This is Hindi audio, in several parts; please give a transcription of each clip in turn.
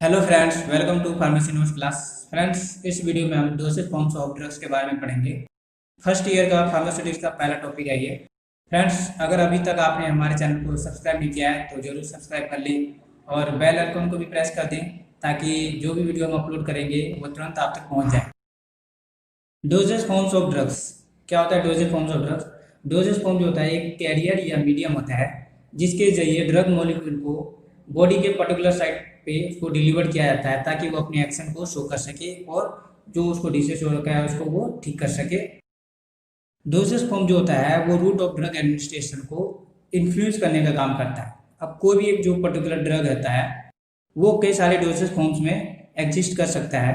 Hello friends, welcome to pharmacy notes class. Friends, इस वीडियो में हम डोसेज फॉर्म्स ऑफ ड्रग्स के बारे में पढ़ेंगे। फर्स्ट ईयर का फार्मास्यूटिक्स का पहला टॉपिक है ये। फ्रेंड्स, अगर अभी तक आपने हमारे चैनल को सब्सक्राइब नहीं किया है तो जरूर सब्सक्राइब कर लें और बेल आइकन को भी प्रेस कर दें ताकि जो भी वीडियो हम अपलोड करेंगे वो तुरंत आप तक पहुँच जाए। डोजेज फॉर्म्स ऑफ ड्रग्स क्या होता है? Dosage forms of drugs, dosage form जो होता है एक कैरियर या मीडियम होता है जिसके जरिए ड्रग मॉलिक्यूल को बॉडी के पर्टिकुलर साइट पे उसको डिलीवर किया जाता है ताकि वो अपने एक्शन को शो कर सके और जो उसको डिसीज हो रखा है उसको वो ठीक कर सके। डोजेज फॉर्म जो होता है वो रूट ऑफ ड्रग एडमिनिस्ट्रेशन को इन्फ्लुएंस करने का काम करता है। अब कोई भी एक जो पर्टिकुलर ड्रग रहता है वो कई सारे डोजेज फॉर्म्स में एग्जिस्ट कर सकता है,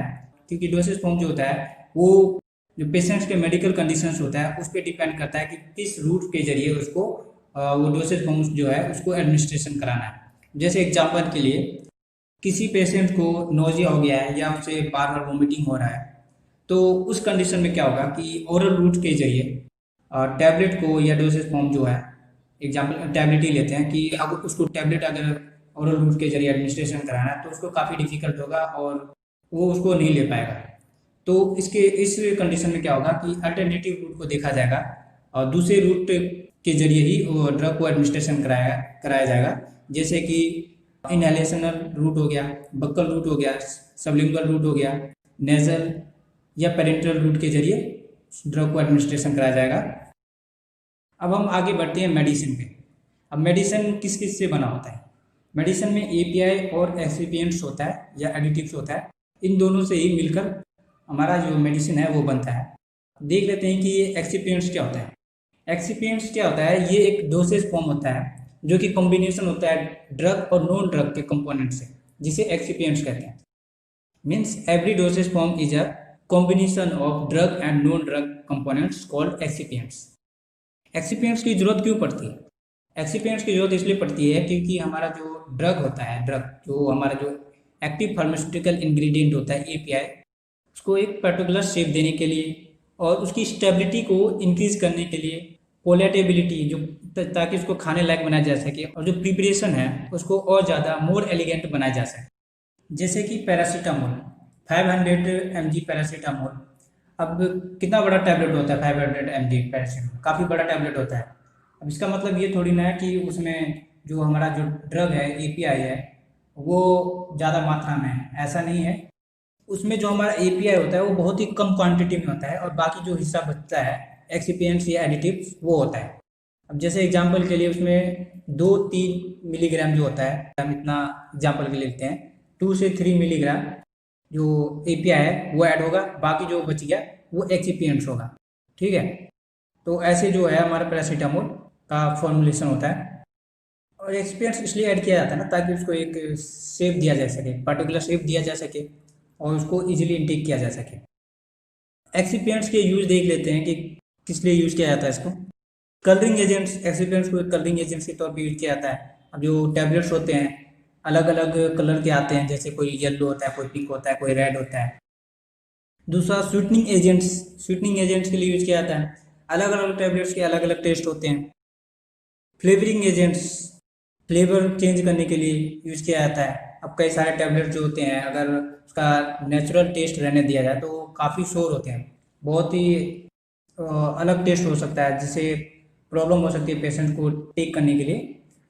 क्योंकि डोजेज फॉर्म जो होता है वो जो पेशेंट्स के मेडिकल कंडीशंस होता है उस पर डिपेंड करता है कि किस रूट के जरिए उसको वो डोसेज फॉर्म जो है उसको एडमिनिस्ट्रेशन कराना है। जैसे एग्जांपल के लिए किसी पेशेंट को नोजिया हो गया है या उसे बार बार वोमिटिंग हो रहा है, तो उस कंडीशन में क्या होगा कि ओरल रूट के जरिए टैबलेट को या डोसेज फॉर्म जो है, एग्जाम्पल टैबलेट ही लेते हैं कि अब उसको टैबलेट अगर ओरल रूट के जरिए एडमिनिस्ट्रेशन कराना है तो उसको काफ़ी डिफिकल्ट होगा और वो उसको नहीं ले पाएगा। तो इस कंडीशन में क्या होगा कि अल्टरनेटिव रूट को देखा जाएगा और दूसरे रूट के जरिए ही वो ड्रग को एडमिनिस्ट्रेशन कराया जाएगा। जैसे कि इनहेलेशनल रूट हो गया, बक्कल रूट हो गया, सबलिंगुअल रूट हो गया, नेजल या पेरेंटल रूट के जरिए ड्रग को एडमिनिस्ट्रेशन कराया जाएगा। अब हम आगे बढ़ते हैं मेडिसिन पे। अब मेडिसिन किस किस से बना होता है? मेडिसिन में एपीआई और एक्सिपिएंट्स होता है या एडिटिव्स होता है, इन दोनों से ही मिलकर हमारा जो मेडिसिन है वो बनता है। देख लेते हैं कि ये एक्सिपिएंट्स क्या होता है। एक्सिपिएंट्स क्या होता है? ये एक डोसेज फॉर्म होता है जो कि कॉम्बिनेशन होता है ड्रग और नॉन ड्रग के कंपोनेंट से, जिसे एक्सिपिएंट्स कहते हैं। Means every dosage form is a combination of drug and non drug components called excipients. Excipients की जरूरत क्यों पड़ती है? एक्सिपिएंट्स की जरूरत इसलिए पड़ती है क्योंकि हमारा जो ड्रग होता है, ड्रग जो हमारा जो एक्टिव फार्मास्यूटिकल इंग्रेडिएंट होता है एपीआई, उसको एक पर्टिकुलर शेप देने के लिए और उसकी स्टेबिलिटी को इंक्रीज करने के लिए, पोलेटेबिलिटी जो ताकि उसको खाने लायक बनाया जा सके, और जो प्रिपरेशन है उसको और ज़्यादा मोर एलिगेंट बनाया जा सके। जैसे कि पैरासीटामोल, 500 mg पैरासीटामोल। अब कितना बड़ा टैबलेट होता है 500 mg पैरासीटामोल? काफ़ी बड़ा टैबलेट होता है। अब इसका मतलब ये थोड़ी ना है कि उसमें जो हमारा जो ड्रग है एपीआई है वो ज़्यादा मात्रा में है, ऐसा नहीं है। उसमें जो हमारा एपीआई होता है वो बहुत ही कम क्वांटिटी में होता है और बाकी जो हिस्सा बचता है एक्सिपिएंट्स या एडिटिव्स वो होता है। अब जैसे एग्जांपल के लिए उसमें 2-3 मिलीग्राम जो होता है, हम इतना एग्जांपल के लिए लेते हैं, 2 से 3 मिलीग्राम जो एपीआई है वो ऐड होगा, बाकी जो बच गया वो एक्सिपिएंट्स होगा। ठीक है, तो ऐसे जो है हमारा पैरासीटामोल का फॉर्मुलेशन होता है। और एक्सपिएंट्स इसलिए ऐड किया जाता है ना ताकि उसको एक शेप दिया जा सके, पर्टिकुलर शेप दिया जा सके और उसको इजीली इनटेक किया जा सके। एक्सिपिएंट्स के यूज देख लेते हैं कि किस लिए यूज किया जाता है इसको। कलरिंग एजेंट्स, एक्सिपिएंट्स को कलरिंग एजेंट्स के तौर पे यूज किया जाता है। अब जो टैबलेट्स होते हैं अलग अलग कलर के आते हैं, जैसे कोई येलो होता है, कोई पिंक होता है, कोई रेड होता है। दूसरा स्वीटनिंग एजेंट्स, स्वीटनिंग एजेंट्स के लिए यूज किया जाता है। अलग अलग टैबलेट्स के अलग अलग टेस्ट होते हैं। फ्लेवरिंग एजेंट्स, फ्लेवर चेंज करने के लिए यूज किया जाता है। अब कई सारे टैबलेट जो होते हैं अगर उसका नेचुरल टेस्ट रहने दिया जाए तो काफ़ी शोर होते हैं, बहुत ही अलग टेस्ट हो सकता है जिससे प्रॉब्लम हो सकती है पेशेंट को टेक करने के लिए,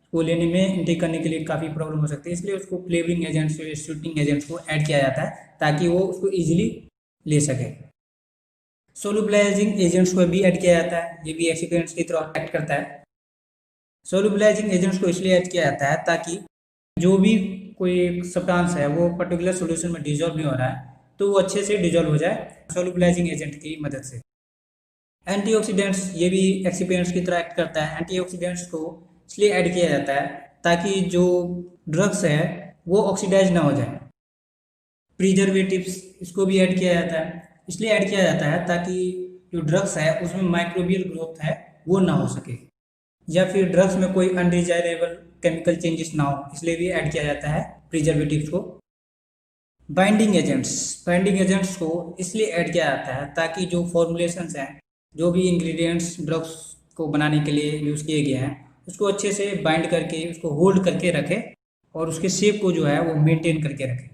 उसको लेने में इनटेक करने के लिए काफ़ी प्रॉब्लम हो सकती है। इसलिए उसको फ्लेवरिंग एजेंट्स, स्वीटनिंग एजेंट्स को ऐड किया जाता है ताकि वो उसको ईजिली ले सके। सोलुबलाइजिंग एजेंट्स को भी ऐड किया जाता है, ये भी एक्सिपिएंट्स की तरह एक्ट करता है। सोलुबलाइजिंग एजेंट्स को इसलिए ऐड किया जाता है ताकि जो भी कोई सब्सटेंस है वो पर्टिकुलर सॉल्यूशन में डिजोल्व नहीं हो रहा है तो वो अच्छे से डिजोल्व हो जाए सोलुबलाइजिंग एजेंट की मदद से। एंटीऑक्सीडेंट्स, ये भी एक्सिपिएंट्स की तरह एक्ट करता है। एंटीऑक्सीडेंट्स को इसलिए ऐड किया जाता है ताकि जो ड्रग्स है वो ऑक्सीडाइज ना हो जाए। प्रिजर्वेटिव्स, इसको भी ऐड किया जाता है, इसलिए ऐड किया जाता है ताकि जो ड्रग्स है उसमें माइक्रोबियल ग्रोथ है वो ना हो सके, या फिर ड्रग्स में कोई अनडिजायरेबल केमिकल चेंजेस ना हो, इसलिए भी ऐड किया जाता है प्रिजर्वेटिव्स को। बाइंडिंग एजेंट्स, बाइंडिंग एजेंट्स को इसलिए ऐड किया जाता है ताकि जो फॉर्मुलेशंस हैं, जो भी इंग्रेडिएंट्स ड्रग्स को बनाने के लिए यूज़ किए गए हैं उसको अच्छे से बाइंड करके उसको होल्ड करके रखे और उसके शेप को जो है वो मेंटेन करके रखे।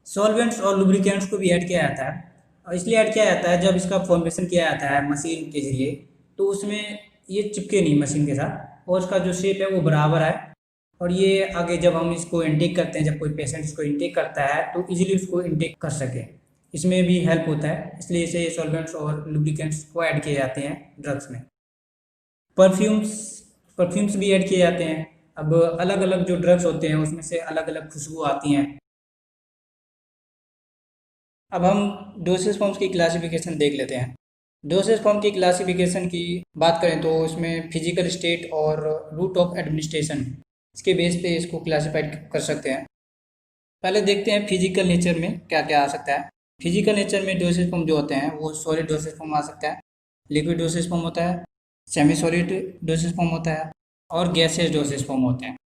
सॉल्वेंट्स और लुब्रिकेंट्स को भी ऐड किया जाता है, और इसलिए ऐड किया जाता है जब इसका फॉर्मेशन किया जाता है मशीन के जरिए तो उसमें ये चिपके नहीं मशीन के साथ, और उसका जो शेप है वो बराबर है, और ये आगे जब हम इसको इनटेक करते हैं, जब कोई पेशेंट इसको इनटेक करता है तो इजीली उसको इनटेक कर सके, इसमें भी हेल्प होता है, इसलिए इसे सॉल्वेंट्स और लुब्रिकेंट्स को ऐड किए जाते हैं ड्रग्स में। परफ्यूम्स परफ्यूम्स भी ऐड किए जाते हैं। अब अलग अलग जो ड्रग्स होते हैं उसमें से अलग अलग खुशबू आती हैं। अब हम डोसेज फॉर्म्स की क्लासिफिकेशन देख लेते हैं। डोसेज फॉर्म की क्लासिफिकेशन की बात करें तो इसमें फिजिकल स्टेट और रूट ऑफ एडमिनिस्ट्रेशन, इसके बेस पे इसको क्लासीफाइड कर सकते हैं। पहले देखते हैं फिजिकल नेचर में क्या क्या आ सकता है। फिजिकल नेचर में डोसेज फॉर्म जो होते हैं वो सॉलिड डोसेज फॉर्म आ सकता है, लिक्विड डोसेज फॉर्म होता है, सेमी सॉलिड डोसेज फॉर्म होता है, और गैसेज डोसेज फॉर्म होते हैं।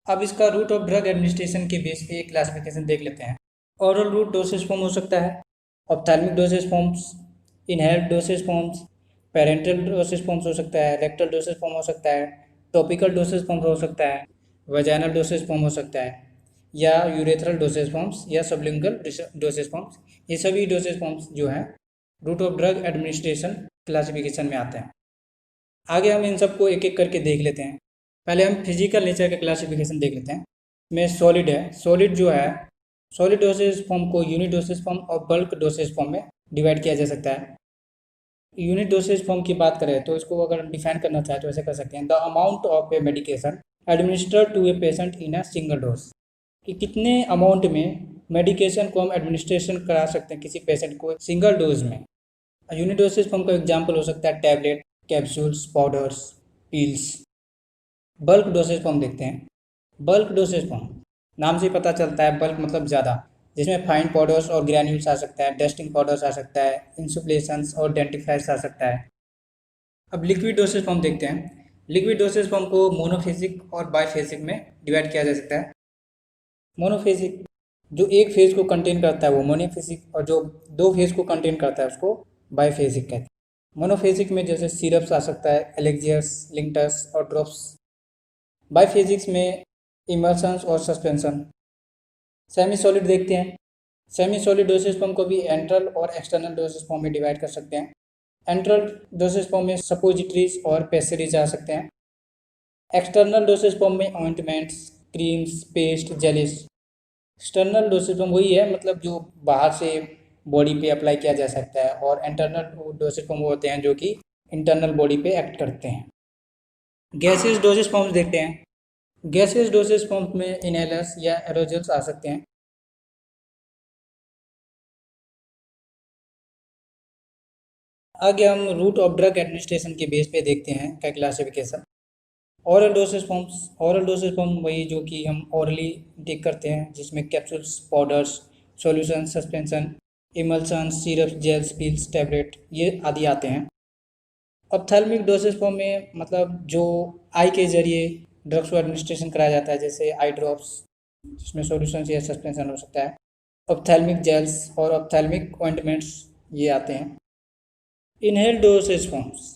अब इसका रूट ऑफ ड्रग एडमिनिस्ट्रेशन के बेस पे एक क्लासिफिकेशन देख लेते हैं। ओरल रूट डोसेज फॉर्म हो सकता है, ophthalmic dosage forms, inhaled dosage forms, parental dosage forms हो सकता है, रेक्टल डोसेज फॉर्म हो सकता है, टॉपिकल डोसेज फॉर्म हो सकता है, वजाइनल डोसेज फॉर्म हो सकता है, या यूरेथ्रल डोसेज फॉर्म्स या सबलिंगुअल डोसेज फॉर्म्स। ये सभी डोसेज फॉर्म्स जो हैं route of drug administration classification में आते हैं। आगे हम इन सबको एक एक करके देख लेते हैं। पहले हम फिजिकल नेचर का क्लासिफिकेशन देख लेते हैं। में सॉलिड है, सॉलिड जो है सॉलिड डोसेज फॉर्म को यूनिट डोसेज फॉर्म और बल्क डोसेज फॉर्म में डिवाइड किया जा सकता है। यूनिट डोसेज फॉर्म की बात करें तो इसको अगर डिफाइन करना चाहे तो ऐसे कर सकते हैं, the amount of a medication administered to a patient in a single dose, कि कितने अमाउंट में मेडिकेशन को हम एडमिनिस्ट्रेशन करा सकते हैं किसी पेशेंट को सिंगल डोज में। यूनिट डोसेज फॉर्म का एग्जाम्पल हो सकता है tablet, capsules, powders, pills. Bulk dosage form देखते हैं। बल्क डोसेज फॉर्म नाम से पता चलता है, बल्क मतलब ज़्यादा, जिसमें फाइन पाउडर्स और ग्रैन्यूल्स आ सकता है, डस्टिंग पाउडर्स आ सकता है, इंसुफ्लेशंस और डेंटिफ्राइड्स आ सकता है। अब लिक्विड डोसेज फॉर्म देखते हैं। लिक्विड डोसेज फॉर्म को मोनोफेजिक और बाईफेजिक में डिवाइड किया जा सकता है। मोनोफेजिक जो एक फेज को कंटेन करता है वो मोनोफेजिक, और जो दो फेज को कंटेन करता है उसको बाईफेजिक कहते हैं। मोनोफेजिक में जैसे सिरप्स आ सकता है, एलेक्जियर्स, लिंक्टस और ड्रॉप्स। बाईफेजिक्स में इमल्शंस और सस्पेंशन। सेमी सॉलिड देखते हैं। सेमी सॉलिड डोसेज फॉर्म को भी एंट्रल और एक्सटर्नल डोसेज फॉर्म में डिवाइड कर सकते हैं। एंट्रल डोसेज फॉर्म में सपोजिटरीज और पेस्टरीज आ सकते हैं। एक्सटर्नल डोसेज फॉर्म में ointments, creams, paste, jellies. External dosage form वही है, मतलब जो बाहर से बॉडी पे अप्लाई किया जा सकता है, और इंटरनल डोसेज फॉर्म वो होते हैं जो कि इंटरनल बॉडी पे एक्ट करते हैं। गैसेज डोसेज फॉर्म्स देखते हैं। गैसेज डोसेज फॉर्म्स में इनहेलर्स या एरोजल्स आ सकते हैं। आगे हम रूट ऑफ ड्रग एडमिनिस्ट्रेशन के बेस पे देखते हैं क्या classification. Oral dosage forms, oral dosage form वही जो कि हम ओरली टेक करते हैं, जिसमें capsules, powders, solution, suspension, emulsion, syrup, gels, pills, tablet ये आदि आते हैं। ऑप्थेल्मिक डोसेज फॉर्म में मतलब जो आई के जरिए ड्रग्स को एडमिनिस्ट्रेशन कराया जाता है, जैसे आई ड्रॉप्स जिसमें सॉल्यूशन या सस्पेंशन हो सकता है, ऑप्थेल्मिक जेल्स और ऑप्थेल्मिक ऑइंटमेंट्स ये आते हैं। Inhale dosage forms,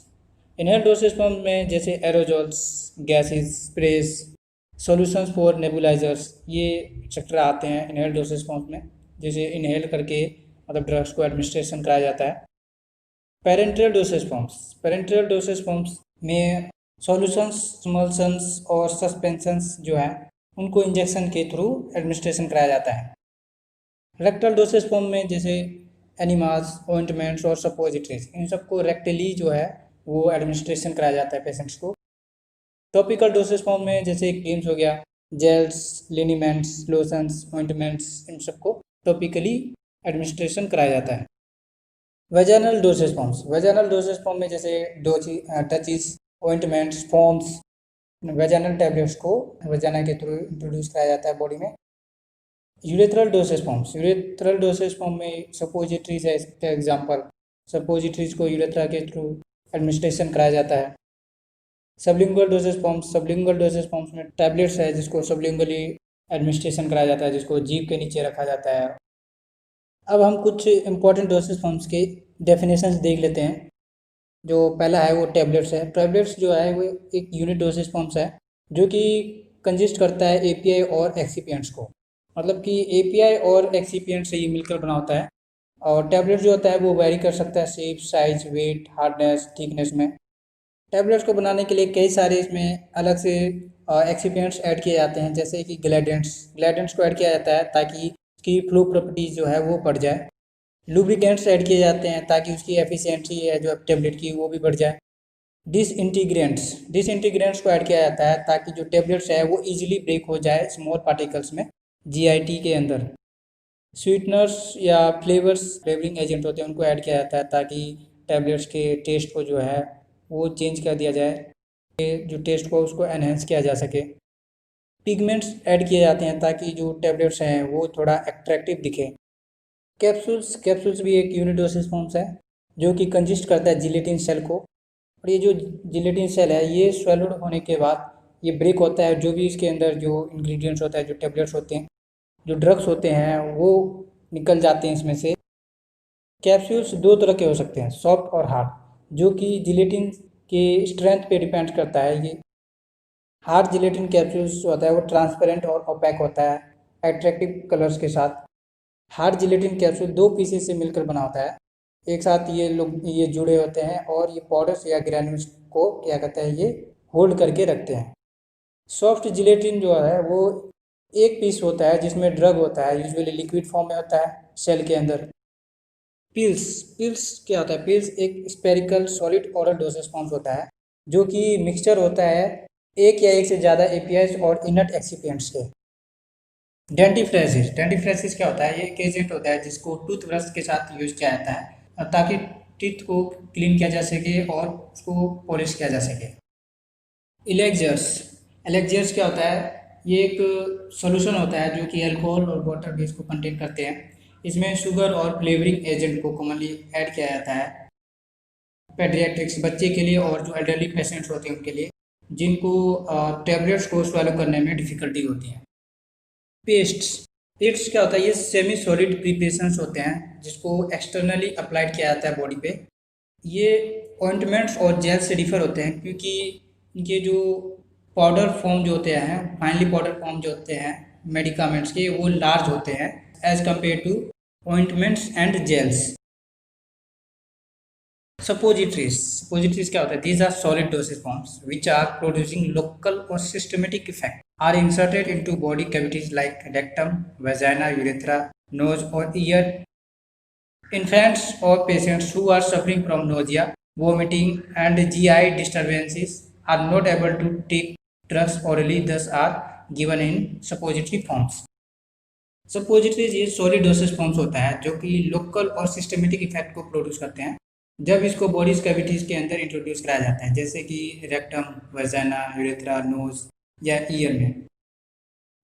inhale dosage form में जैसे aerosols, gases, sprays, solutions for nebulisers ये एक्सेट्रा आते हैं इनहेल डोसेज फॉर्म्स में, जैसे इनहेल करके मतलब ड्रग्स को एडमिनिस्ट्रेशन कराया जाता है। Parenteral dosage forms, parenteral dosage forms में सॉल्यूशंस, इमल्शंस और सस्पेंशंस जो है उनको इंजेक्शन के थ्रू एडमिनिस्ट्रेशन कराया जाता है। रेक्टल डोसेज फॉर्म में जैसे एनिमास, ऑइंटमेंट्स और सपोजिटरीज, इन सबको रेक्टली जो है वो एडमिनिस्ट्रेशन कराया जाता है पेशेंट्स को। टॉपिकल डोसेज फॉर्म में जैसे क्रीम्स हो गया, जेल्स, लिनीमेंट्स, लोशंस, ऑइंटमेंट्स, इन सबको टॉपिकली एडमिनिस्ट्रेशन कराया जाता है। Vaginal dosage forms, vaginal dosage form में जैसे टचीज, ऑइंटमेंट्स, फॉर्म्स, वेजाइनल टैबलेट्स को वेजाइना के थ्रू इंट्रोड्यूस कराया जाता है बॉडी में। Urethral dosage forms, urethral dosage form में सपोजिटरीज है इसका एग्जांपल, सपोजिटरीज को यूरेथ्रा के थ्रू एडमिनिस्ट्रेशन कराया जाता है। Sublingual dosage forms, sublingual dosage forms में टैबलेट्स है जिसको सबलिंगुअली एडमिनिस्ट्रेशन कराया जाता है, जिसको जीभ के नीचे रखा जाता है। अब हम कुछ इंपॉर्टेंट डोसेज फॉर्म्स के डेफिनेशंस देख लेते हैं। जो पहला है वो टैबलेट्स है। टैबलेट्स जो है वो एक यूनिट डोसेज फॉर्म्स है जो कि कंजिस्ट करता है एपीआई और एक्सिपिएंट्स को। मतलब कि एपीआई और एक्सिपिएंट से ये मिलकर बना होता है। और टैबलेट जो होता है वो वेरी कर सकता है shape, size, weight, hardness, thickness में। टैबलेट्स को बनाने के लिए कई सारे इसमें अलग से एक्सिपिएंट्स ऐड किए जाते हैं, जैसे कि ग्लैडेंट्स ग्लैडेंट्स को ऐड किया जाता है ताकि उसकी फ्लो प्रॉपर्टीज जो है वो बढ़ जाए। लुब्रिकेंट्स ऐड किए जाते हैं ताकि उसकी एफिशिएंसी है जो टैबलेट की वो भी बढ़ जाए। डिसइंटीग्रेंट्स को ऐड किया जाता है ताकि जो टैबलेट्स है वो इजीली ब्रेक हो जाए स्मॉल पार्टिकल्स में जीआईटी के अंदर। स्वीटनर्स या फ्लेवरिंग एजेंट होते हैं उनको ऐड किया जाता है ताकि टैबलेट्स के टेस्ट को जो है वो चेंज कर दिया जाए, जो टेस्ट को उसको एनहेंस किया जा सके। पिगमेंट्स ऐड किए जाते हैं ताकि जो टैबलेट्स हैं वो थोड़ा अट्रैक्टिव दिखे। कैप्सूल्स भी एक यूनिडोसिस फॉर्म्स है जो कि कंजिस्ट करता है जिलेटिन सेल को। और ये जो जिलेटिन सेल है ये स्वेल्ड होने के बाद ये ब्रेक होता है, जो भी इसके अंदर जो इंग्रेडिएंट्स होता है, जो टैबलेट्स होते हैं, जो ड्रग्स होते हैं वो निकल जाते हैं इसमें से। कैप्सूल्स दो तरह के हो सकते हैं, सॉफ्ट और हार्ड, जो कि जिलेटिन के स्ट्रेंथ पे डिपेंड करता है। ये हार्ड जिलेटिन कैप्सूल्स जो होता है वो ट्रांसपेरेंट और ओपैक होता है एट्रैक्टिव कलर्स के साथ। हार्ड जिलेटिन कैप्सूल दो पीसेस से मिलकर बना होता है, एक साथ ये जुड़े होते हैं और ये पाउडर्स या ग्रैन्यूल्स को क्या कहते हैं ये होल्ड करके रखते हैं। सॉफ्ट जिलेटिन जो है वो एक पीस होता है जिसमें ड्रग होता है, यूजुअली लिक्विड फॉर्म में होता है सेल के अंदर। पिल्स क्या होता है? पिल्स एक spherical solid oral dosage forms होता है जो कि मिक्सचर होता है एक या एक से ज़्यादा एपीआईज और इनट एक्सिपिएंट्स के। डेंटिफ्रेसिस क्या होता है? ये एक एजेंट होता है जिसको टूथब्रश के साथ यूज किया जाता है ताकि टीथ को क्लीन किया जा सके और उसको पॉलिश किया जा सके। एलेक्जर्स क्या होता है? ये एक सॉल्यूशन होता है जो कि अल्कोहल और वाटर बेस को कंटेन करते हैं। इसमें शुगर और फ्लेवरिंग एजेंट को कॉमनली ऐड किया जाता है पेडियाट्रिक्स बच्चे के लिए और जो एल्डरली पेशेंट्स होते हैं उनके लिए, जिनको टैबलेट्स को स्वैलो करने में डिफ़िकल्टी होती है। पेस्ट्स क्या होता है? ये सेमी सॉलिड प्रिपरेशंस होते हैं जिसको एक्सटर्नली अप्लाइड किया जाता है बॉडी पे। ये ऑइंटमेंट्स और जेल से डिफर होते हैं क्योंकि इनके जो पाउडर फॉर्म जो होते हैं, फाइनली पाउडर फॉर्म जो होते हैं मेडिकामेंट्स के, वो लार्ज होते हैं as compared to ointments and gels. Suppositories क्या होता है? These are solid dosage forms which are producing local और systematic effect are inserted into body cavities like rectum, vagina, urethra, nose और ear. Infants or patients who are suffering from nausea, vomiting and GI disturbances are not able to take drugs orally, thus are given in suppository forms. Suppositories ये सॉलिड डोसेज फॉर्म्स होता है जो कि लोकल और सिस्टमेटिक इफेक्ट को प्रोड्यूस करते हैं जब इसको बॉडीज कैविटीज के अंदर इंट्रोड्यूस कराया जाता है, जैसे कि रेक्टम, वेजाइना, यूरेथ्रा, नोज या ईयर में।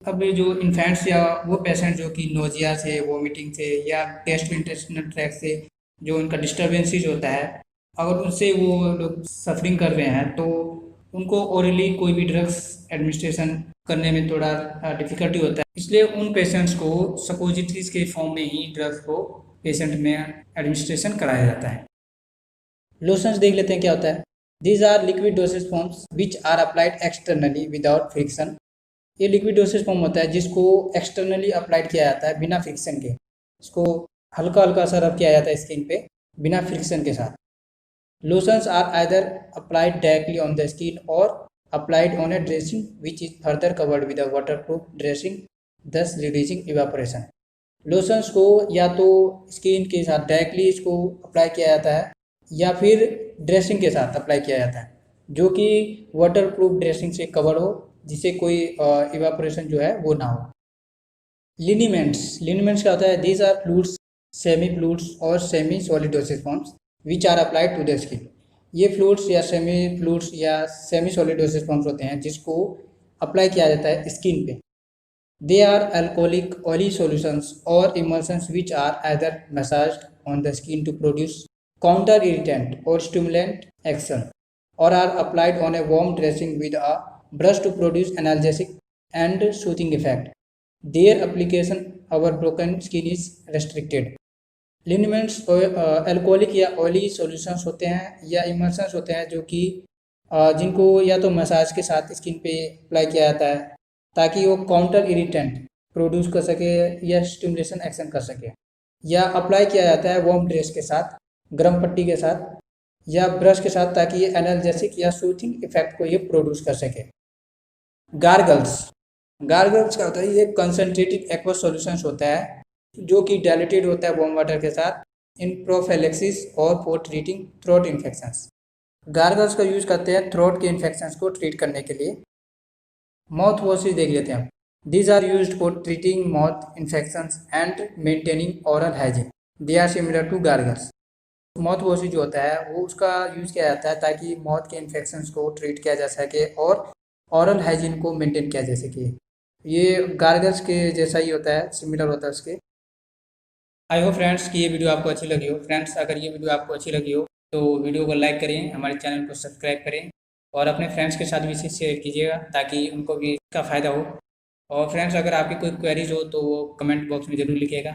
अब जो इन्फेंट्स या वो पेशेंट जो कि नोजिया से, वोमिटिंग से या गैस्ट्रोइंटेस्टिनल ट्रैक्ट से जो उनका डिस्टर्बेंसेस होता है, अगर उनसे वो लोग सफरिंग कर रहे हैं तो उनको ओरली कोई भी ड्रग्स एडमिनिस्ट्रेशन करने में थोड़ा डिफिकल्टी होता है, इसलिए उन पेशेंट्स को सपोजिटरीज के फॉर्म में ही ड्रग्स को पेशेंट में एडमिनिस्ट्रेशन कराया जाता है। लोशंस देख लेते हैं क्या होता है। These are liquid dosage forms which are applied externally without friction. ये लिक्विड डोसेज फॉर्म होता है जिसको एक्सटर्नली अप्लाइड किया जाता है बिना फ्रिक्शन के। इसको हल्का हल्का सा रब किया जाता है स्किन पे बिना फ्रिक्शन के साथ। Lotions are either applied directly on the skin और applied on a dressing which is further covered with a waterproof dressing, thus reducing evaporation. Lotions को या तो स्किन के साथ डायरेक्टली इसको अप्लाई किया जाता है या फिर ड्रेसिंग के साथ अप्लाई किया जाता है जो कि वाटरप्रूफ ड्रेसिंग से कवर हो, जिससे कोई इवापोरेशन जो है वो ना हो। लिनीमेंट्स क्या होता है? These are fluids, semi fluids और semi solid dosage forms which are applied to the skin. ये फ्लूइड्स या सेमी फ्लूइड्स या सेमी सॉलिड डोसेज फॉर्म्स होते हैं जिसको अप्लाई किया जाता है स्किन पे। They are alcoholic oily solutions और emulsions which are either massaged on the skin to produce counter irritant और stimulant action or are applied on a warm dressing with a brush to produce analgesic and soothing effect. Their application over broken skin is restricted. Liniments alcoholic या ऑयली सॉल्यूशंस होते हैं या इमल्शंस होते हैं जो कि जिनको या तो मसाज के साथ स्किन पे अप्लाई किया जाता है ताकि वो काउंटर इरिटेंट प्रोड्यूस कर सके या स्टिमुलेशन एक्शन कर सके, या अप्लाई किया जाता है वार्म ड्रेस के साथ, गर्म पट्टी के साथ या ब्रश के साथ, ताकि ये एनाल्जेसिक या सूथिंग इफेक्ट को ये प्रोड्यूस कर सके। गार्गल्स, गार्गल्स क्या होता है, ये कंसनट्रेटेड एक्वा सॉल्यूशंस होता है जो कि डायल्यूटेड होता है वार्म वाटर के साथ इन प्रोफिलैक्सिस और for treating throat infections. Gargles का यूज करते हैं थ्रोट के इन्फेक्शंस को ट्रीट करने के लिए। माउथ वॉशेज देख लेते हैं। These are used for treating mouth infections and maintaining oral hygiene. They are similar to gargles. Mouth wash जो होता है वो उसका यूज़ किया जाता है ताकि माउथ के इन्फेक्शंस को ट्रीट किया जा सके और ओरल हाइजीन को मेंटेन किया जा सके। ये गार्गल्स के जैसा ही होता है, सिमिलर होता है उसके। आई होप फ्रेंड्स कि ये वीडियो आपको अच्छी लगी हो। फ्रेंड्स, अगर ये वीडियो आपको अच्छी लगी हो तो वीडियो को लाइक करें, हमारे चैनल को सब्सक्राइब करें और अपने फ्रेंड्स के साथ भी इसे शेयर कीजिएगा ताकि उनको भी इसका फ़ायदा हो। और फ्रेंड्स, अगर आपकी कोई क्वेरीज हो तो वो कमेंट बॉक्स में ज़रूर लिखिएगा।